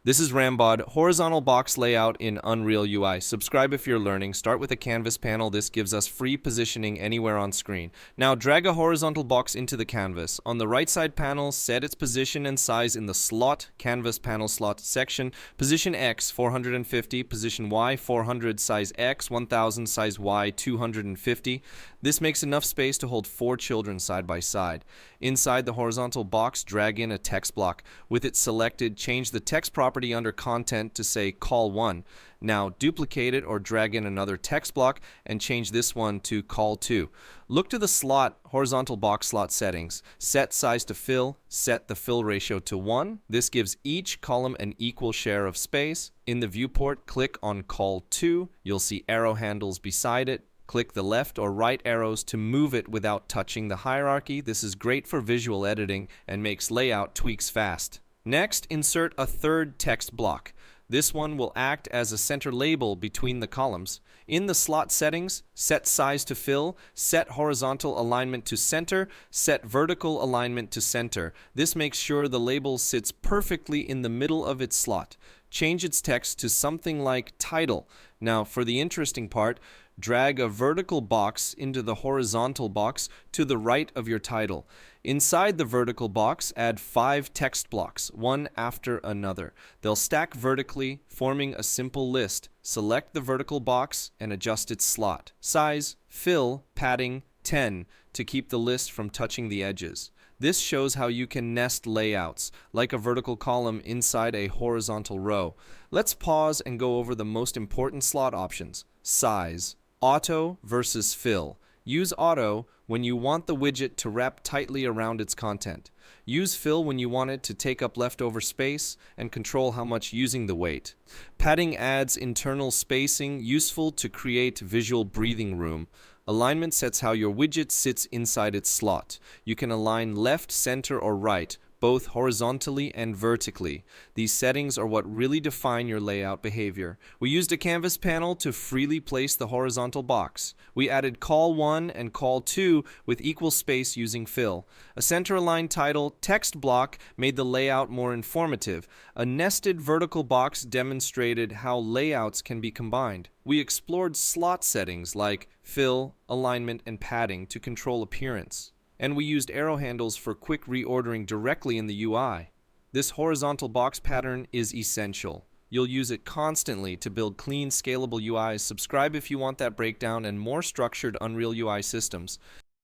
This is Rambod, horizontal box layout in Unreal UI. Subscribe if you're learning. Start with a canvas panel. This gives us free positioning anywhere on screen. Now drag a horizontal box into the canvas. On the right side panel, set its position and size in the slot, canvas panel slot section. Position X, 450. Position Y, 400. Size X, 1000. Size Y, 250. This makes enough space to hold 4 children side by side. Inside the horizontal box, drag in a text block. With it selected, change the text property under content to say call 1. Now duplicate it or drag in another text block and change this one to call 2. Look to the slot, horizontal box slot settings. Set size to fill, set the fill ratio to 1. This gives each column an equal share of space. In the viewport, click on call 2. You'll see arrow handles beside it. Click the left or right arrows to move it without touching the hierarchy. This is great for visual editing and makes layout tweaks fast. Next, insert a third text block. This one will act as a center label between the columns. In the slot settings, set size to fill, set horizontal alignment to center, set vertical alignment to center. This makes sure the label sits perfectly in the middle of its slot. Change its text to something like title. Now, for the interesting part, drag a vertical box into the horizontal box to the right of your title. Inside the vertical box, add 5 text blocks, one after another. They'll stack vertically, forming a simple list. Select the vertical box and adjust its slot. Size, fill, padding, 10 to keep the list from touching the edges. This shows how you can nest layouts, like a vertical column inside a horizontal row. Let's pause and go over the most important slot options. Size. Auto versus fill. Use auto when you want the widget to wrap tightly around its content. Use fill when you want it to take up leftover space and control how much using the weight. Padding adds internal spacing, useful to create visual breathing room. Alignment sets how your widget sits inside its slot. You can align left, center, or right, both horizontally and vertically. These settings are what really define your layout behavior. We used a canvas panel to freely place the horizontal box. We added call 1 and call 2 with equal space using fill. A center-aligned title text block made the layout more informative. A nested vertical box demonstrated how layouts can be combined. We explored slot settings like fill, alignment, and padding to control appearance. And we used arrow handles for quick reordering directly in the UI. This horizontal box pattern is essential. You'll use it constantly to build clean, scalable UIs. Subscribe if you want that breakdown and more structured Unreal UI systems.